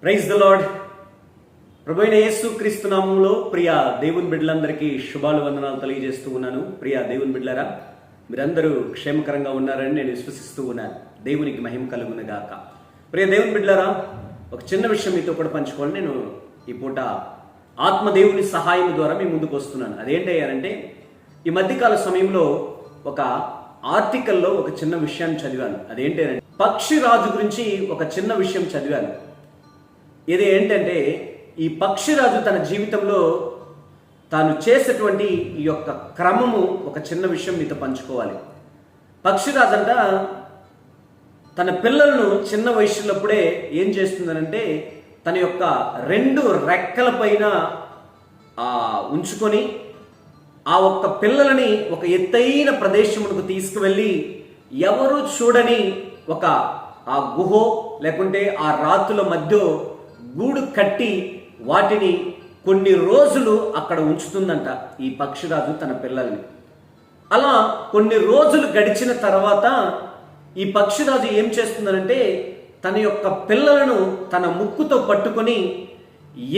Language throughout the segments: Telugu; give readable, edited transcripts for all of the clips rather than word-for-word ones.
Praise the lord. ప్రభువైన యేసు క్రీస్తు నామములో ప్రియ దేవుని బిడ్డలందరికీ శుభాలు వందనాలు తెలియజేస్తూ ఉన్నాను. ప్రియ దేవుని బిడ్డలారా, మీరందరూ క్షేమకరంగా ఉన్నారని నేను విశ్వసిస్తూ ఉన్నాను. దేవునికి మహిమ కలుగును గాక. ప్రియ దేవుని బిడ్డలారా, ఒక చిన్న విషయం మీతో కూడా పంచుకోవాలి. నేను ఈ పూట ఆత్మదేవుని సహాయం ద్వారా మీ ముందుకు వస్తున్నాను. అదేంటంటే, ఈ మధ్యకాల సమయంలో ఒక ఆర్టికల్లో ఒక చిన్న విషయాన్ని చదివాను. అదేంటంటే, పక్షిరాజు గురించి ఒక చిన్న విషయం చదివాను. ఇది ఏంటంటే, ఈ పక్షిరాజు తన జీవితంలో తాను చేసేటువంటి ఈ యొక్క క్రమము ఒక చిన్న విషయం మీతో పంచుకోవాలి. పక్షిరాజు అంట తన పిల్లలను చిన్న వయసులోప్పుడే ఏం చేస్తుందనంటే, తన యొక్క 2 రెక్కల పైన ఉంచుకొని ఆ ఒక్క పిల్లలని ఒక ఎత్తైన ప్రదేశమునకు తీసుకువెళ్ళి ఎవరు చూడని ఒక ఆ గుహో లేకుంటే ఆ రాతుల మధ్య గూడు కట్టి వాటిని కొన్ని రోజులు అక్కడ ఉంచుతుందంట ఈ పక్షిరాజు తన పిల్లల్ని. అలా కొన్ని రోజులు గడిచిన తర్వాత ఈ పక్షిరాజు ఏం చేస్తుందనంటే, తన యొక్క పిల్లలను తన ముక్కుతో పట్టుకొని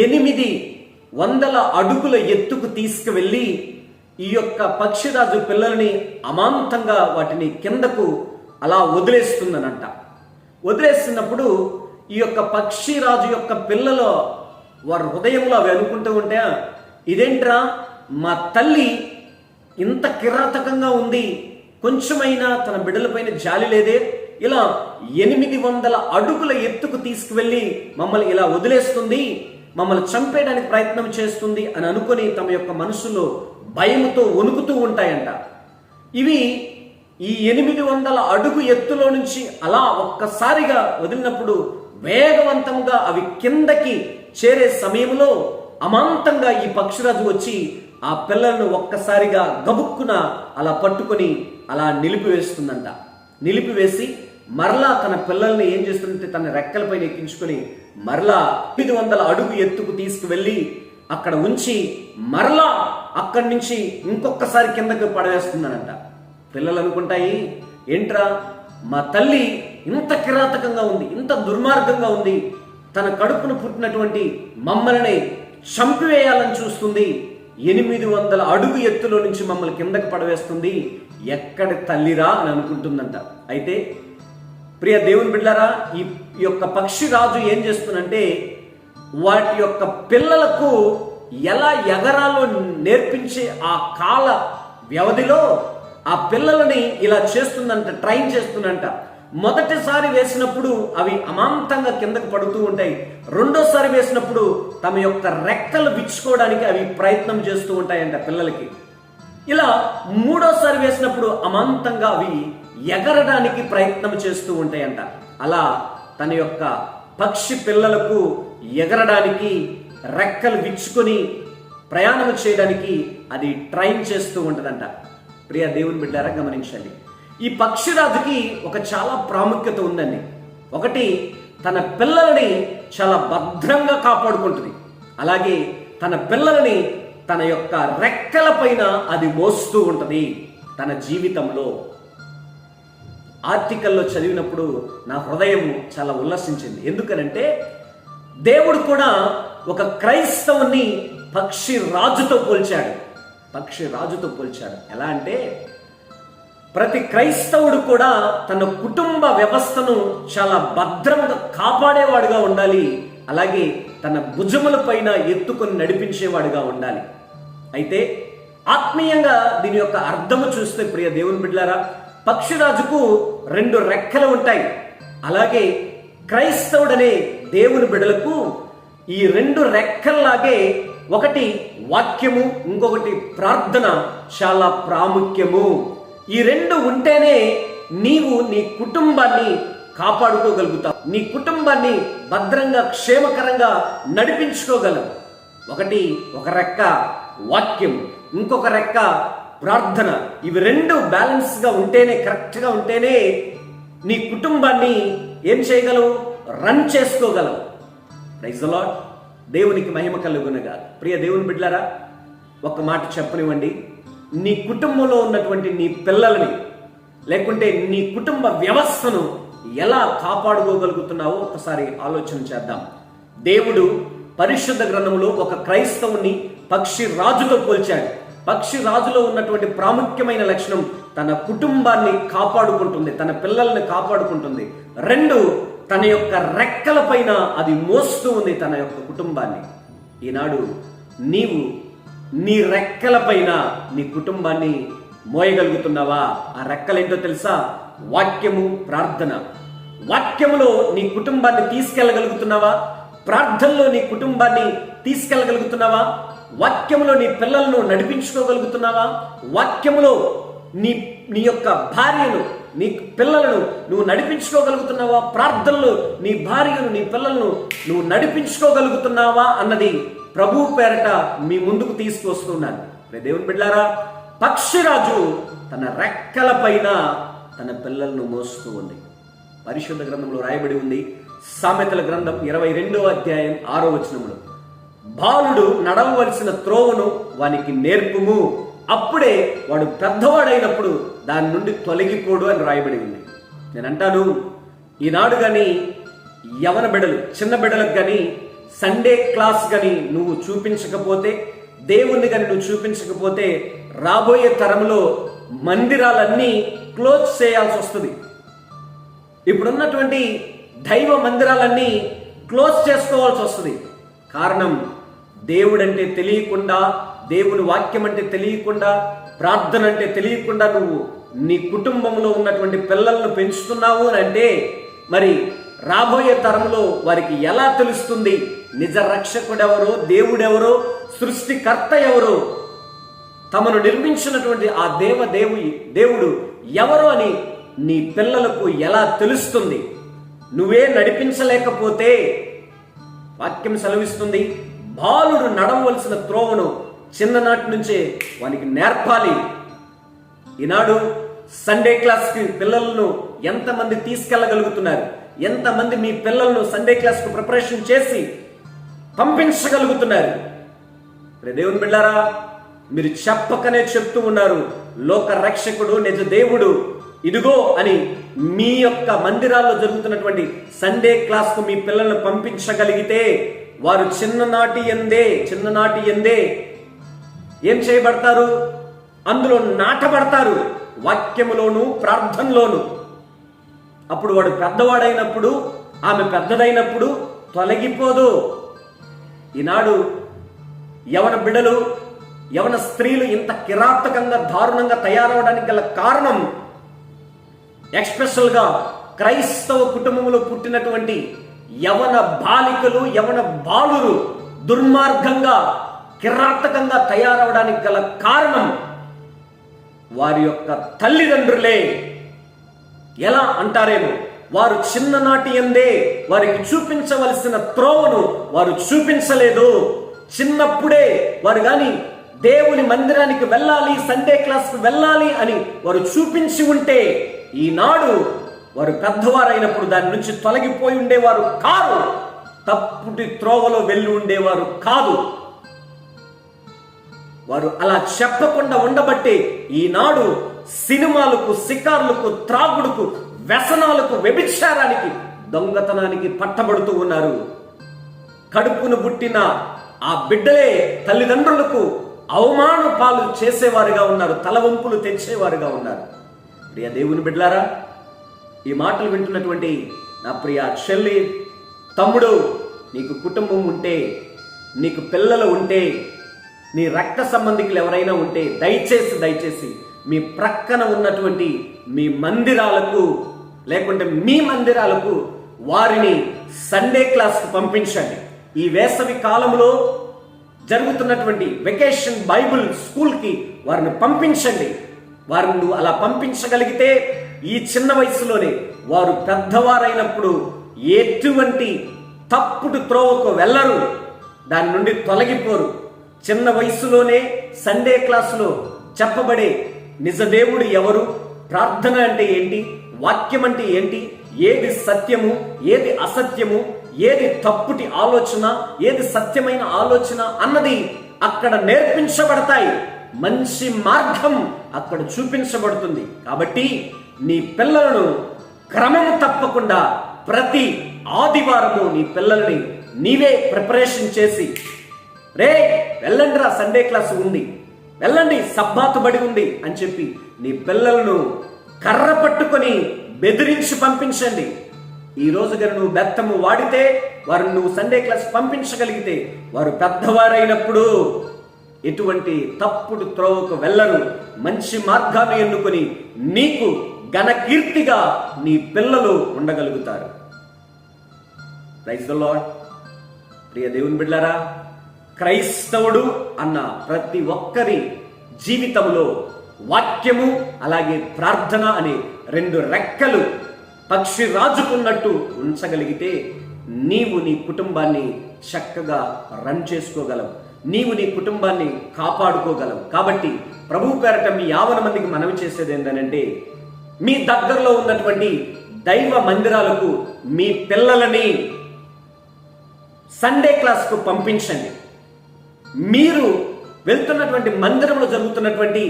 800 అడుగుల ఎత్తుకు తీసుకువెళ్ళి ఈ యొక్క పక్షిరాజు పిల్లల్ని అమాంతంగా వాటిని కిందకు అలా వదిలేస్తుందనంట. వదిలేస్తున్నప్పుడు ఈ యొక్క పక్షిరాజు యొక్క పిల్లలు వారి హృదయంలో అవి అనుకుంటూ ఉంటే, ఇదేంట్రా మా తల్లి ఇంత కిరాతకంగా ఉంది, కొంచెమైనా తన బిడ్డలపైన జాలి లేదే, ఇలా 800 అడుగుల ఎత్తుకు తీసుకువెళ్ళి మమ్మల్ని ఇలా వదిలేస్తుంది, మమ్మల్ని చంపేయడానికి ప్రయత్నం చేస్తుంది అని అనుకొని తమ యొక్క మనసులో భయముతో వణుకుతూ ఉంటాయంట. ఇవి ఈ 800 అడుగు ఎత్తులో నుంచి అలా ఒక్కసారిగా వదిలినప్పుడు వేగవంతంగా అవి కిందకి చేరే సమయంలో అమాంతంగా ఈ పక్షిరాజు వచ్చి ఆ పిల్లలను ఒక్కసారిగా గబుక్కున అలా పట్టుకొని అలా నిలిపివేస్తుందంట. నిలిపివేసి మరలా తన పిల్లల్ని ఏం చేస్తుందంటే, తన రెక్కలపైన ఎక్కించుకొని మరలా 800 అడుగు ఎత్తుకు తీసుకువెళ్ళి అక్కడ ఉంచి మరలా అక్కడి నుంచి ఇంకొకసారి కిందకి పడవేస్తుందనంట. పిల్లలు అనుకుంటాయి, ఏంట్రా మా తల్లి ఇంత కిరాతకంగా ఉంది, ఇంత దుర్మార్గంగా ఉంది, తన కడుపును పుట్టినటువంటి మమ్మల్ని చంపివేయాలని చూస్తుంది, 800 అడుగు ఎత్తులో నుంచి మమ్మల్ని కిందకి పడవేస్తుంది, ఎక్కడి తల్లిరా అని అనుకుంటుందంట. అయితే ప్రియ దేవుని బిడ్డలారా, ఈ యొక్క పక్షిరాజు ఏం చేస్తుందంటే, వాటి యొక్క పిల్లలకు ఎలా ఎగరాలో నేర్పించే ఆ కాల వ్యవధిలో ఆ పిల్లలని ఇలా చేస్తుందంట, ట్రైన్ చేస్తుందంట. మొదటిసారి వేసినప్పుడు అవి అమాంతంగా కిందకు పడుతూ ఉంటాయి. రెండోసారి వేసినప్పుడు తమ యొక్క రెక్కలు విచ్చుకోవడానికి అవి ప్రయత్నం చేస్తూ ఉంటాయంట పిల్లలకి. ఇలా మూడోసారి వేసినప్పుడు అమాంతంగా అవి ఎగరడానికి ప్రయత్నం చేస్తూ ఉంటాయంట. అలా తన యొక్క పక్షి పిల్లలకు ఎగరడానికి రెక్కలు విచ్చుకొని ప్రయాణం చేయడానికి అది ట్రైన్ చేస్తూ ఉంటుందంట. ప్రియ దేవుని బిడ్డారా, గమనించాలి, ఈ పక్షిరాజుకి ఒక చాలా ప్రాముఖ్యత ఉందండి. ఒకటి, తన పిల్లలని చాలా భద్రంగా కాపాడుకుంటుంది. అలాగే తన పిల్లలని తన యొక్క రెక్కల పైన అది మోస్తూ ఉంటుంది తన జీవితంలో. ఆర్టికల్లో చదివినప్పుడు నా హృదయం చాలా ఉల్లసించింది. ఎందుకనంటే, దేవుడు కూడా ఒక క్రైస్తవుని పక్షి రాజుతో పోల్చాడు. ఎలా అంటే, ప్రతి క్రైస్తవుడు కూడా తన కుటుంబ వ్యవస్థను చాలా భద్రంగా కాపాడేవాడుగా ఉండాలి. అలాగే తన భుజముల పైన ఎత్తుకొని నడిపించేవాడుగా ఉండాలి. అయితే ఆత్మీయంగా దీని యొక్క అర్థము చూస్తే, ప్రియ దేవుని బిడ్డలారా, పక్షిరాజుకు 2 రెక్కలు ఉంటాయి. అలాగే క్రైస్తవుడనే దేవుని బిడ్డలకు ఈ 2 రెక్కల్లాగే ఒకటి వాక్యము, ఇంకొకటి ప్రార్థన చాలా ప్రాముఖ్యము. ఈ 2 ఉంటేనే నీవు నీ కుటుంబాన్ని కాపాడుకోగలుగుతావు, నీ కుటుంబాన్ని భద్రంగా క్షేమకరంగా నడిపించుకోగలవు. ఒక రెక్క వాక్యం, ఇంకొక రెక్క ప్రార్థన. ఇవి 2 బ్యాలెన్స్గా ఉంటేనే, కరెక్ట్గా ఉంటేనే నీ కుటుంబాన్ని ఏం చేయగలవు? రన్ చేసుకోగలవు. Praise the Lord. దేవునికి మహిమ కలుగునుగా. ప్రియ దేవుని బిడ్డలారా, ఒక మాట చెప్పనివ్వండి. నీ కుటుంబంలో ఉన్నటువంటి నీ పిల్లలని లేకుంటే నీ కుటుంబ వ్యవస్థను ఎలా కాపాడుకోగలుగుతున్నావో ఒకసారి ఆలోచన చేద్దాం. దేవుడు పరిశుద్ధ గ్రంథంలో ఒక క్రైస్తవుని పక్షి రాజుతో పోల్చాడు. పక్షి రాజులో ఉన్నటువంటి ప్రాముఖ్యమైన లక్షణం తన కుటుంబాన్ని కాపాడుకుంటుంది, తన పిల్లల్ని కాపాడుకుంటుంది. 2, తన యొక్క రెక్కల పైన అది మోస్తూ ఉంది తన యొక్క కుటుంబాన్ని. ఈనాడు నీవు నీ రెక్కల పైన నీ కుటుంబాన్ని మోయగలుగుతున్నావా? ఆ రెక్కలేంటో తెలుసా? వాక్యము, ప్రార్థన. వాక్యములో నీ కుటుంబాన్ని తీసుకెళ్ళగలుగుతున్నావా? ప్రార్థనలో నీ కుటుంబాన్ని తీసుకెళ్ళగలుగుతున్నావా? వాక్యములో నీ పిల్లలను నడిపించుకోగలుగుతున్నావా? వాక్యములో నీ యొక్క భార్యను, నీ పిల్లలను నువ్వు నడిపించుకోగలుగుతున్నావా? ప్రార్థనలో నీ భార్యను, నీ పిల్లలను నువ్వు నడిపించుకోగలుగుతున్నావా అన్నది ప్రభు పేరట మీ ముందుకు తీసుకొస్తున్నాను. దేవుని బిడ్డలారా, పక్షిరాజు తన రెక్కల పైన తన పిల్లలను మోస్తూ ఉంది. పరిశుద్ధ గ్రంథంలో రాయబడి ఉంది, సామెతల గ్రంథం 22వ అధ్యాయం 6వ వచనంలో, బాలుడు నడవవలసిన త్రోవను వానికి నేర్పుము, అప్పుడే వాడు పెద్దవాడైనప్పుడు దాని నుండి తొలగిపోడు అని రాయబడి ఉంది. నేను అంటాను, ఈనాడు కానీ యవన బిడ్డలు, చిన్న బిడ్డలకు కానీ సండే క్లాస్ కానీ నువ్వు చూపించకపోతే, దేవుణ్ణి కానీ నువ్వు చూపించకపోతే, రాబోయే తరంలో మందిరాలన్నీ క్లోజ్ చేయాల్సి వస్తుంది. ఇప్పుడున్నటువంటి దైవ మందిరాలన్నీ క్లోజ్ చేసుకోవాల్సి వస్తుంది. కారణం, దేవుడంటే తెలియకుండా, దేవుని వాక్యం అంటే తెలియకుండా, ప్రార్థన అంటే తెలియకుండా నువ్వు నీ కుటుంబంలో ఉన్నటువంటి పిల్లలను పెంచుతున్నావు అని అంటే, మరి రాబోయే తరంలో వారికి ఎలా తెలుస్తుంది నిజ రక్షకుడెవరో, దేవుడెవరో, సృష్టికర్త ఎవరో, తమను నిర్మించినటువంటి ఆ దేవుడు ఎవరో అని నీ పిల్లలకు ఎలా తెలుస్తుంది? నువ్వే నడిపించలేకపోతే, వాక్యం సెలవిస్తుంది, బాలుడు నడవలసిన త్రోవను చిన్ననాటి నుంచే వానికి నేర్పాలి. ఈనాడు సండే క్లాస్కి పిల్లలను ఎంతమంది తీసుకెళ్ళగలుగుతున్నారు? ఎంతమంది మీ పిల్లలను సండే క్లాస్కు ప్రిపరేషన్ చేసి పంపించగలుగుతున్నారు? దేవుని బిడ్డారా, మీరు చెప్పకనే చెప్తూ ఉన్నారు, లోక రక్షకుడు, నిజ దేవుడు ఇదిగో అని. మీ యొక్క మందిరాల్లో జరుగుతున్నటువంటి సండే క్లాస్కు మీ పిల్లలను పంపించగలిగితే వారు చిన్ననాటి ఎందే ఏం చేయబడతారు? అందులో నాటబడతారు, వాక్యములోను, ప్రార్థనలోను. అప్పుడు వాడు పెద్దవాడైనప్పుడు, ఆమె పెద్దదైనప్పుడు తొలగిపోదు. ఈనాడు యవన బిడ్డలు, యవన స్త్రీలు ఇంత కిరాతకంగా, దారుణంగా తయారవడానికి గల కారణం, ఎక్స్పెషల్గా క్రైస్తవ కుటుంబంలో పుట్టినటువంటి యవన బాలికలు, యవన బాలురు దుర్మార్గంగా, కిరాతకంగా తయారవడానికి గల కారణం వారి యొక్క తల్లిదండ్రులే. ఎలా అంటారేమో, వారు చిన్ననాటి ఎందే వారికి చూపించవలసిన త్రోవను వారు చూపించలేదు. చిన్నప్పుడే వారు గాని దేవుని మందిరానికి వెళ్ళాలి, సండే క్లాస్కి వెళ్ళాలి అని వారు చూపించి ఉంటే, ఈనాడు వారు పెద్దవారైనప్పుడు దాని నుంచి తొలగిపోయి ఉండేవారు కాదు, తప్పుటి త్రోవలో వెళ్ళి ఉండేవారు కాదు. వారు అలా చెప్పకుండా ఉండబట్టే ఈనాడు సినిమాలకు, షికార్లకు, త్రాగుడుకు, వ్యసనాలకు, వ్యభిచారానికి, దొంగతనానికి పట్టబడుతూ ఉన్నారు. కడుపును పుట్టిన ఆ బిడ్డలే తల్లిదండ్రులకు అవమాన పాలు చేసేవారుగా ఉన్నారు, తలవంపులు తెచ్చేవారుగా ఉన్నారు. ప్రియ దేవుని బిడ్డలారా, ఈ మాటలు వింటున్నటువంటి నా ప్రియ చెల్లి, తమ్ముడు, నీకు కుటుంబం ఉంటే, నీకు పిల్లలు ఉంటే, నీ రక్త సంబంధికులు ఎవరైనా ఉంటే, దయచేసి మీ ప్రక్కన ఉన్నటువంటి మీ మందిరాలకు, లేకుంటే మీ మందిరాలకు వారిని సండే క్లాస్కు పంపించండి. ఈ వేసవి కాలంలో జరుగుతున్నటువంటి వెకేషన్ బైబిల్ స్కూల్కి వారిని పంపించండి. వారిని నువ్వు అలా పంపించగలిగితే ఈ చిన్న వయసులోనే వారు పెద్దవారైనప్పుడు ఎటువంటి తప్పుడు త్రోవకు వెళ్ళరు, దాని నుండి తొలగిపోరు. చిన్న వయసులోనే సండే క్లాసులో చెప్పబడే నిజ దేవుడు ఎవరు, ప్రార్థన అంటే ఏంటి, వాక్యం అంటే ఏంటి, ఏది సత్యము, ఏది అసత్యము, ఏది తప్పుటి ఆలోచన, ఏది సత్యమైన ఆలోచన అన్నది అక్కడ నేర్పించబడతాయి. మంచి మార్గం అక్కడ చూపించబడుతుంది. కాబట్టి నీ పిల్లలను క్రమము తప్పకుండా ప్రతి ఆదివారము నీ పిల్లల్ని నీవే ప్రిపరేషన్ చేసి, రే వెళ్ళండి రా సండే క్లాస్ ఉంది, వెళ్ళండి సబ్బాతు బడి ఉంది అని చెప్పి నీ పిల్లలను కర్ర పట్టుకొని బెదిరించి పంపించండి. ఈ రోజు గారు నువ్వు బెత్తము వాడితే, వారు నువ్వు సండే క్లాస్ పంపించగలిగితే, వారు పెద్దవారైనప్పుడు ఎటువంటి తప్పుడు త్రోవకు వెళ్ళరు, మంచి మార్గాన్ని ఎన్నుకొని నీకు ఘనకీర్తిగా నీ పిల్లలు ఉండగలుగుతారు. Praise the lord. ప్రియ దేవుని బిడ్డలారా, క్రైస్తవుడు అన్న ప్రతి ఒక్కరి జీవితంలో వాక్యము అలాగే ప్రార్థన అనే రెండు రెక్కలు పక్షి రాజుకున్నట్టు ఉంచగలిగితే నీవు నీ కుటుంబాన్ని చక్కగా రన్ చేసుకోగలవు, నీవు నీ కుటుంబాన్ని కాపాడుకోగలవు. కాబట్టి ప్రభు పేరట మీ 50 మందికి మనవి చేసేది ఏంటంటే, మీ దగ్గరలో ఉన్నటువంటి దైవ మందిరాలకు మీ పిల్లలని సండే క్లాస్కు పంపించండి. మీరు వెళ్తున్నటువంటి మందిరంలో జరుగుతున్నటువంటి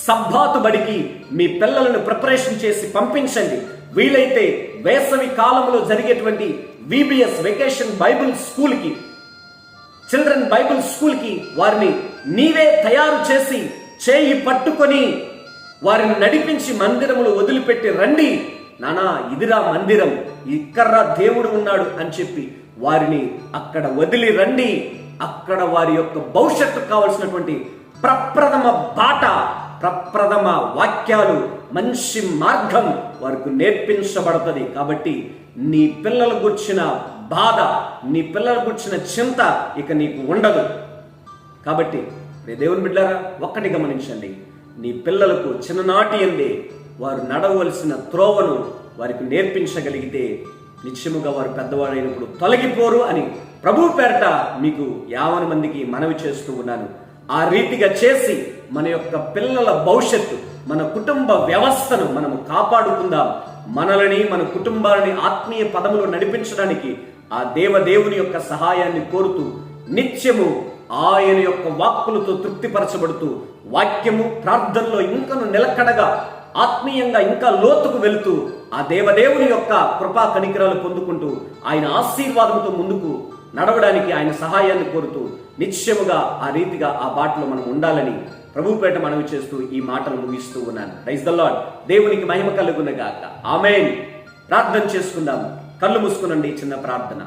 సబ్బాతు బడికి మీ పిల్లలను ప్రిపరేషన్ చేసి పంపించండి. వీలైతే వేసవి కాలంలో జరిగేటువంటి VBS వెకేషన్ బైబిల్ స్కూల్కి, చిల్డ్రన్ బైబిల్ స్కూల్కి వారిని నీవే తయారు చేసి చేయి పట్టుకొని వారిని నడిపించి మందిరములు వదిలిపెట్టి రండి నానా, ఇదిరా మందిరం, ఇక్కడ్రా దేవుడు ఉన్నాడు అని చెప్పి వారిని అక్కడ వదిలి రండి. అక్కడ వారి యొక్క భవిష్యత్తు కావలసినటువంటి ప్రప్రథమ బాట, ప్రప్రథమ వాక్యాలు, మంచి మార్గం వారికి నేర్పించబడుతుంది. కాబట్టి నీ పిల్లల గుర్చిన బాధ, నీ పిల్లల గుర్చిన చింత ఇక నీకు ఉండదు. కాబట్టి దేవుని బిడ్డలారా, ఒక్కటి గమనించండి, నీ పిల్లలకు చిన్ననాటి అందే వారు నడవలసిన త్రోవను వారికి నేర్పించగలిగితే నిశ్చయముగా వారు పెద్దవాడైనప్పుడు తొలగిపోరు అని ప్రభు పేరట మీకు 50 మందికి మనవి చేస్తూ ఉన్నాను. ఆ రీతిగా చేసి మన యొక్క పిల్లల భవిష్యత్తు, మన కుటుంబ వ్యవస్థను మనము కాపాడుకుందాం. మనల్ని, మన కుటుంబాలని ఆత్మీయ పదములో నడిపించడానికి ఆ దేవుని యొక్క సహాయాన్ని కోరుతూ నిత్యము ఆయన యొక్క వాక్కులతో తృప్తిపరచబడుతూ వాక్యము ప్రార్థనలో ఇంకను నిలకడగా ఆత్మీయంగా ఇంకా లోతుకు వెళుతూ ఆ దేవుని యొక్క కృపా కనికరాలు పొందుకుంటూ ఆయన ఆశీర్వాదంతో ముందుకు నడవడానికి ఆయన సహాయాన్ని కోరుతూ నిశ్చయముగా ఆ రీతిగా ఆ బాటలో మనం ఉండాలని ప్రభుపేట మనవి చేస్తూ ఈ మాటలు ముగిస్తూ ఉన్నాను. Praise the Lord. దేవునికి మహిమ కలుగునగాక. ఆమేన్. ప్రార్థన చేసుకుందాం. కళ్ళు మూసుకునండి. చిన్న ప్రార్థన.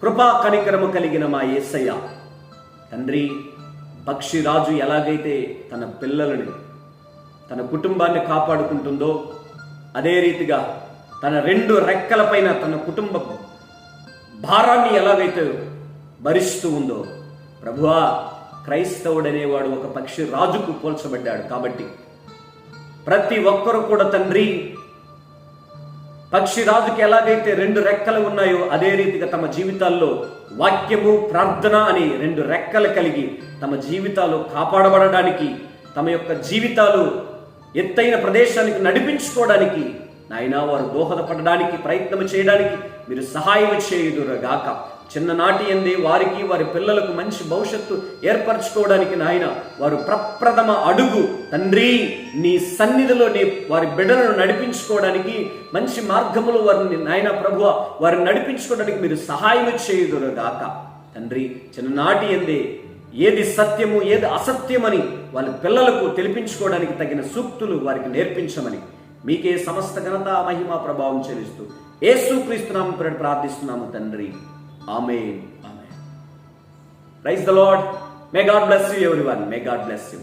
కృపా కనికరము కలిగిన మా యేసయ్య తండ్రి, పక్షిరాజు ఎలాగైతే తన పిల్లలని, తన కుటుంబాన్ని కాపాడుకుంటుందో అదే రీతిగా తన 2 రెక్కలపైన తన కుటుంబ భారాన్ని ఎలాగైతే భరిస్తూ ఉందో, ప్రభువా, క్రైస్తవుడనేవాడు ఒక పక్షి రాజుకు పోల్చబడ్డాడు. కాబట్టి ప్రతి ఒక్కరు కూడా తండ్రి, పక్షి రాజుకి ఎలాగైతే 2 రెక్కలు ఉన్నాయో అదే రీతిగా తమ జీవితాల్లో వాక్యము, ప్రార్థన అని 2 రెక్కలు కలిగి తమ జీవితాలు కాపాడబడడానికి, తమ యొక్క జీవితాలు ఎత్తైన ప్రదేశానికి నడిపించుకోవడానికి నాయనా వారు దోహదపడడానికి ప్రయత్నం చేయడానికి మీరు సహాయం చేయుదురుగాక. చిన్ననాటి అందే వారికి, వారి పిల్లలకు మంచి భవిష్యత్తు ఏర్పరచుకోవడానికి నాయన వారు ప్రప్రథమ అడుగు తండ్రి నీ సన్నిధిలో వారి బిడ్డలను నడిపించుకోవడానికి, మంచి మార్గములు వారిని నాయన ప్రభువ వారిని నడిపించుకోవడానికి మీరు సహాయం చేయుదురుగాక. తండ్రి, చిన్ననాటి అందే ఏది సత్యము ఏది అసత్యమని వాళ్ళ పిల్లలకు తెలిపించుకోవడానికి తగిన సూక్తులు వారికి నేర్పించమని మీకే సమస్త ఘనత, మహిమ, ప్రభావం చెల్లిస్తూ యేసుక్రీస్తు నామమున ప్రార్థిస్తున్నాము తండ్రి. ఆమేన్. ఆమేన్. Praise the Lord. May God bless you everyone. May God bless you.